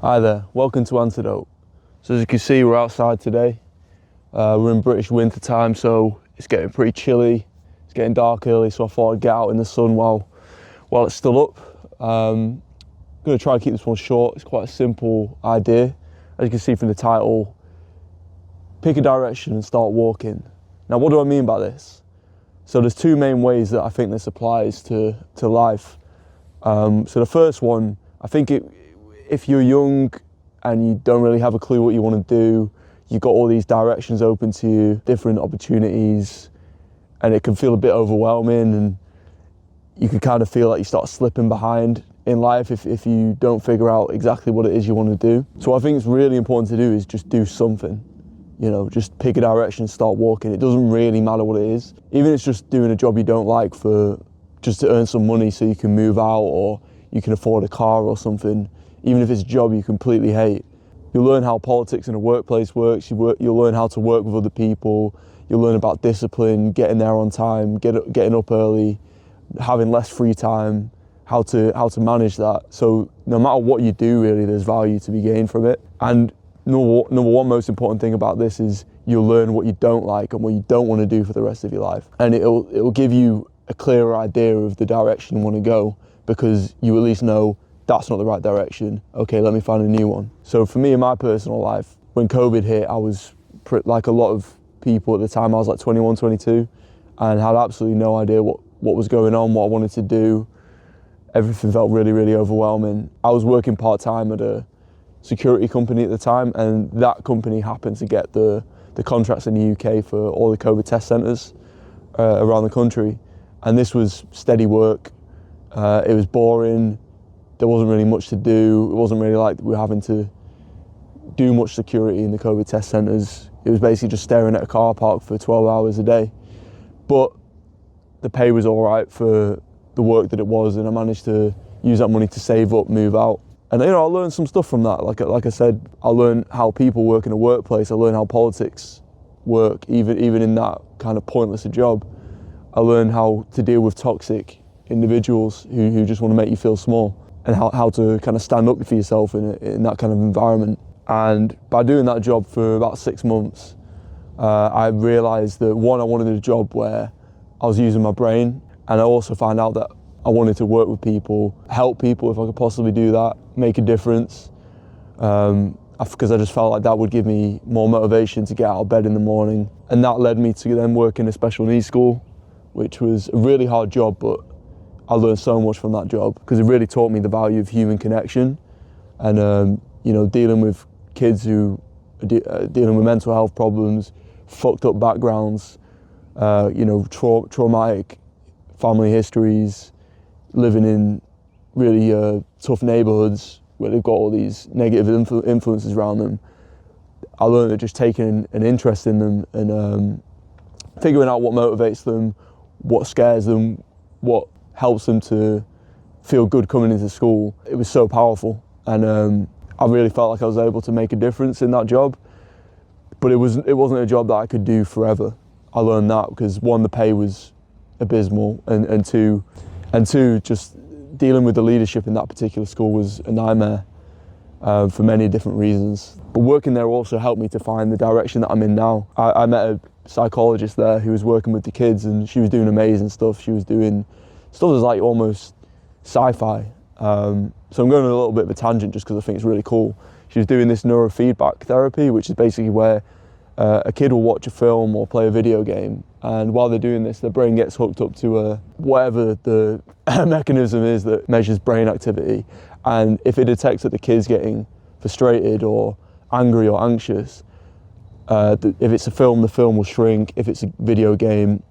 Hi there, welcome to Antidote. So as you can see, we're outside today. We're in British winter time, so it's getting pretty chilly. It's getting dark early, so I thought I'd get out in the sun while it's still up. I'm going to try and keep this one short. It's quite a simple idea. As you can see from the title, pick a direction and start walking. Now, what do I mean by this? So there's two main ways that I think this applies to life. So the first one, I think if you're young and you don't really have a clue what you want to do, you've got all these directions open to you, different opportunities, and it can feel a bit overwhelming, and you can kind of feel like you start slipping behind in life if you don't figure out exactly what it is you want to do. So what I think it's really important to do is just do something. You know, just pick a direction and start walking. It doesn't really matter what it is. Even if it's just doing a job you don't like just to earn some money so you can move out or you can afford a car or something. Even if it's a job you completely hate, you'll learn how politics in a workplace works. You'll learn how to work with other people. You'll learn about discipline, getting there on time, getting up early, having less free time, how to manage that. So no matter what you do, really, there's value to be gained from it. And number one most important thing about this is you'll learn what you don't like and what you don't want to do for the rest of your life. And it'll give you a clearer idea of the direction you want to go, because you at least know that's not the right direction. Okay, let me find a new one. So for me in my personal life, when COVID hit, I was like a lot of people at the time. I was like 21, 22 and had absolutely no idea what was going on, what I wanted to do. Everything felt really, really overwhelming. I was working part-time at a security company at the time, and that company happened to get the contracts in the UK for all the COVID test centres around the country. And this was steady work. It was boring. There wasn't really much to do. It wasn't really like we were having to do much security in the COVID test centres. It was basically just staring at a car park for 12 hours a day. But the pay was all right for the work that it was, and I managed to use that money to save up, move out. And I learned some stuff from that. Like I said, I learned how people work in a workplace. I learned how politics work, even in that kind of pointless a job. I learned how to deal with toxic individuals who just want to make you feel small, and how to kind of stand up for yourself in that kind of environment. And by doing that job for about 6 months, I realised that one, I wanted a job where I was using my brain, and I also found out that I wanted to work with people, help people if I could possibly do that, make a difference, because I just felt like that would give me more motivation to get out of bed in the morning. And that led me to then work in a special needs school, which was a really hard job, but I learned so much from that job because it really taught me the value of human connection, and dealing with kids who are dealing with mental health problems, fucked up backgrounds, traumatic family histories, living in really tough neighbourhoods where they've got all these negative influences around them. I learned that just taking an interest in them and figuring out what motivates them, what scares them, what helps them to feel good coming into school. It was so powerful, and I really felt like I was able to make a difference in that job. But it wasn't a job that I could do forever. I learned that because one, the pay was abysmal, and two, just dealing with the leadership in that particular school was a nightmare for many different reasons. But working there also helped me to find the direction that I'm in now. I met a psychologist there who was working with the kids, and she was doing amazing stuff. She was doing stuff that's like almost sci-fi. So I'm going on a little bit of a tangent just because I think it's really cool. She was doing this neurofeedback therapy, which is basically where a kid will watch a film or play a video game, and while they're doing this, their brain gets hooked up to whatever the mechanism is that measures brain activity. And if it detects that the kid's getting frustrated or angry or anxious, if it's a film, the film will shrink. If it's a video game,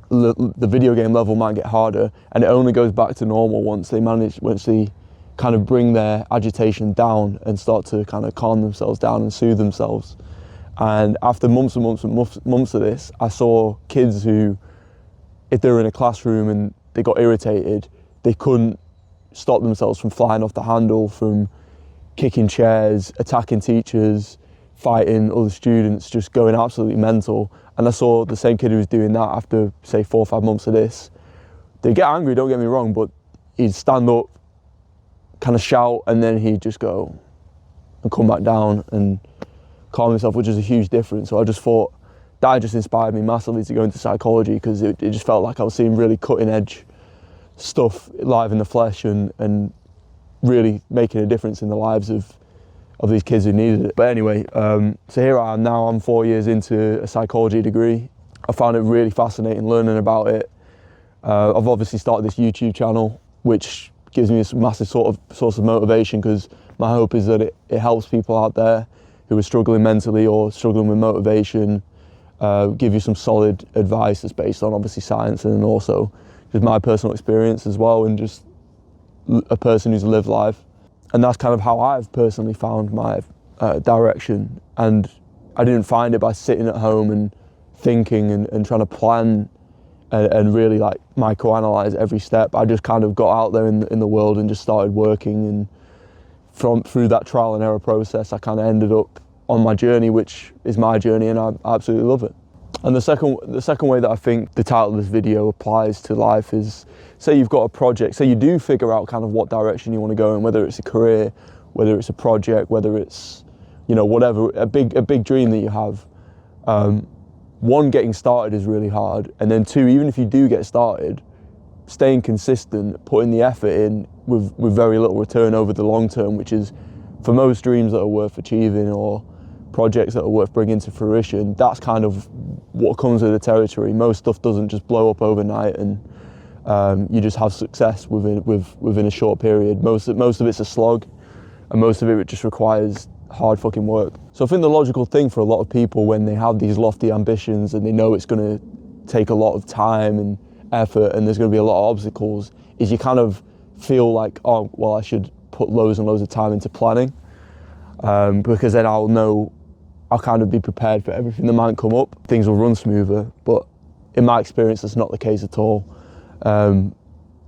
the video game level might get harder, and it only goes back to normal once they kind of bring their agitation down and start to kind of calm themselves down and soothe themselves. And after months and months and months of this, I saw kids who, if they were in a classroom and they got irritated, they couldn't stop themselves from flying off the handle, from kicking chairs, attacking teachers, fighting other students, just going absolutely mental. And I saw the same kid who was doing that after, say, 4 or 5 months of this. They get angry, don't get me wrong, but he'd stand up, kind of shout, and then he'd just go, and come back down and calm myself, which is a huge difference. So I just thought that just inspired me massively to go into psychology, because it just felt like I was seeing really cutting edge stuff live in the flesh and really making a difference in the lives of these kids who needed it. But anyway, so here I am now. I'm 4 years into a psychology degree. I found it really fascinating learning about it. I've obviously started this YouTube channel, which gives me a massive source of motivation, because my hope is that it helps people out there who are struggling mentally or struggling with motivation, give you some solid advice that's based on obviously science, and also just my personal experience as well, and just a person who's lived life. And that's kind of how I've personally found my direction. And I didn't find it by sitting at home and thinking and trying to plan and really like microanalyze every step. I just kind of got out there in the world and just started working, and through that trial and error process, I kind of ended up on my journey, which is my journey, and I absolutely love it. And the second way that I think the title of this video applies to life is, say you've got a project, say you do figure out kind of what direction you want to go in, whether it's a career, whether it's a project, whether it's, you know, whatever, a big dream that you have. One, getting started is really hard, and then two, even if you do get started, staying consistent, putting the effort in with very little return over the long term, which is, for most dreams that are worth achieving or projects that are worth bringing to fruition, that's kind of what comes with the territory. Most stuff doesn't just blow up overnight, and you just have success within a short period. Most of it's a slog, and most of it just requires hard fucking work. So I think the logical thing for a lot of people when they have these lofty ambitions and they know it's going to take a lot of time and effort and there's going to be a lot of obstacles, is you kind of feel like, oh, well, I should put loads and loads of time into planning, because then I'll kind of be prepared for everything that might come up. Things will run smoother, but in my experience, that's not the case at all.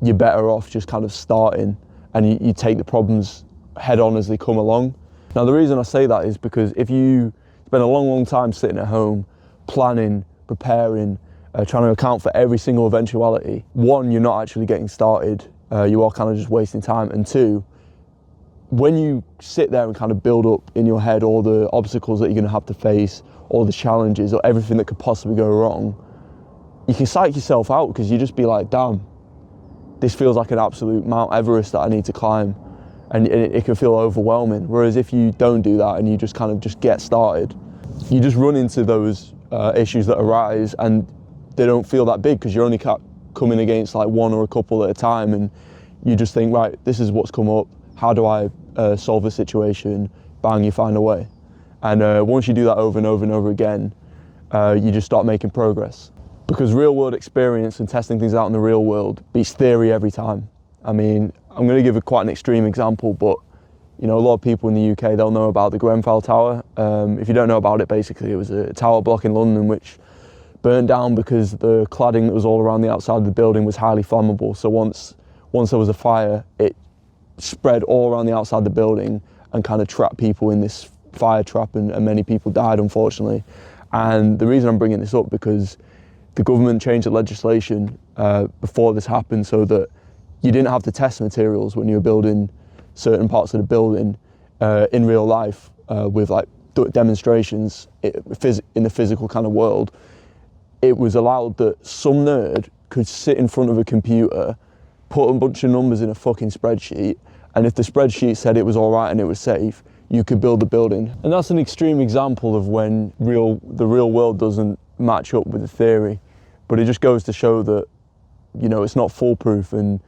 You're better off just kind of starting, and you take the problems head on as they come along. Now, the reason I say that is because if you spend a long time sitting at home, planning, preparing, trying to account for every single eventuality, one, you're not actually getting started. You are kind of just wasting time. And two, when you sit there and kind of build up in your head all the obstacles that you're going to have to face, all the challenges, or everything that could possibly go wrong, you can psych yourself out, because you just be like, damn, this feels like an absolute Mount Everest that I need to climb, and it can feel overwhelming. Whereas if you don't do that and you just kind of just get started, you just run into those issues that arise, and they don't feel that big because you're only coming against like one or a couple at a time, and you just think, right, this is what's come up. How do I solve the situation? Bang, you find a way. And once you do that over and over and over again, you just start making progress. Because real world experience and testing things out in the real world beats theory every time. I mean, I'm going to give quite an extreme example, but you know, a lot of people in the UK, they'll know about the Grenfell Tower. If you don't know about it, basically it was a tower block in London which burned down because the cladding that was all around the outside of the building was highly flammable. So once there was a fire, it spread all around the outside of the building and kind of trapped people in this fire trap, and many people died, unfortunately. And the reason I'm bringing this up, because the government changed the legislation before this happened, so that you didn't have to test materials when you were building certain parts of the building in real life with like demonstrations in the physical kind of world. It was allowed that some nerd could sit in front of a computer, put a bunch of numbers in a fucking spreadsheet, and if the spreadsheet said it was all right and it was safe, you could build the building. And that's an extreme example of when the real world doesn't match up with the theory, but it just goes to show that, you know, it's not foolproof, and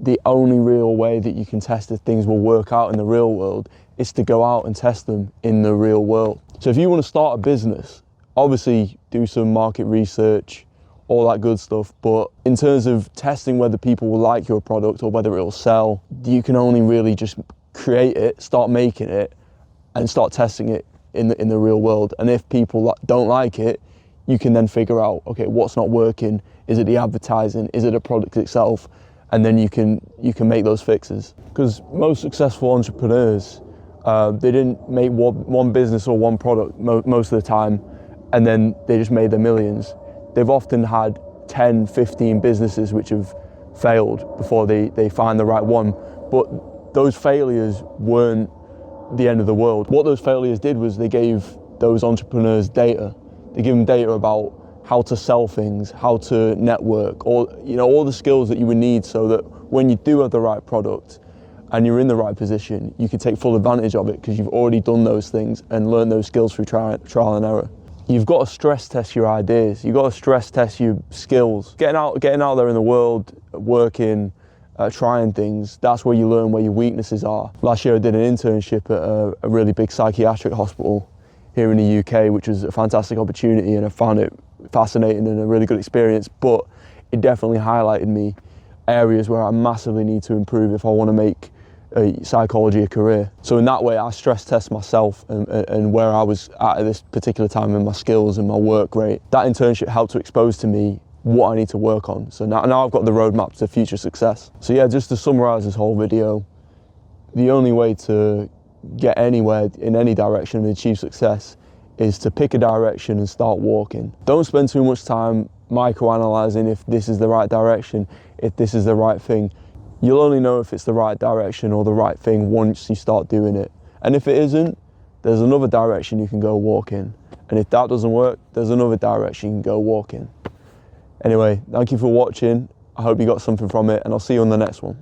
the only real way that you can test if things will work out in the real world is to go out and test them in the real world. So if you want to start a business, obviously do some market research, all that good stuff, but in terms of testing whether people will like your product or whether it'll sell, you can only really just create it, start making it, and start testing it in the real world. And if people don't like it, you can then figure out, okay, what's not working? Is it the advertising? Is it the product itself? And then you can make those fixes. Because most successful entrepreneurs, they didn't make one business or one product most of the time, and then they just made their millions. They've often had 10, 15 businesses which have failed before they find the right one. But those failures weren't the end of the world. What those failures did was they gave those entrepreneurs data. They give them data about how to sell things, how to network, all the skills that you would need so that when you do have the right product and you're in the right position, you can take full advantage of it because you've already done those things and learned those skills through trial and error. You've got to stress test your ideas. You've got to stress test your skills. Getting out there in the world, working, trying things, that's where you learn where your weaknesses are. Last year I did an internship at a really big psychiatric hospital here in the UK, which was a fantastic opportunity, and I found it fascinating and a really good experience, but it definitely highlighted me areas where I massively need to improve if I want to make psychology a career. So in that way I stress test myself and where I was at this particular time in my skills and my work rate. That internship helped to expose to me what I need to work on. So now I've got the roadmap to future success. So yeah, just to summarize this whole video, the only way to get anywhere in any direction and achieve success is to pick a direction and start walking. Don't spend too much time micro-analyzing if this is the right direction, if this is the right thing. You'll only know if it's the right direction or the right thing once you start doing it. And if it isn't, there's another direction you can go walk in. And if that doesn't work, there's another direction you can go walk in. Anyway, thank you for watching. I hope you got something from it, and I'll see you on the next one.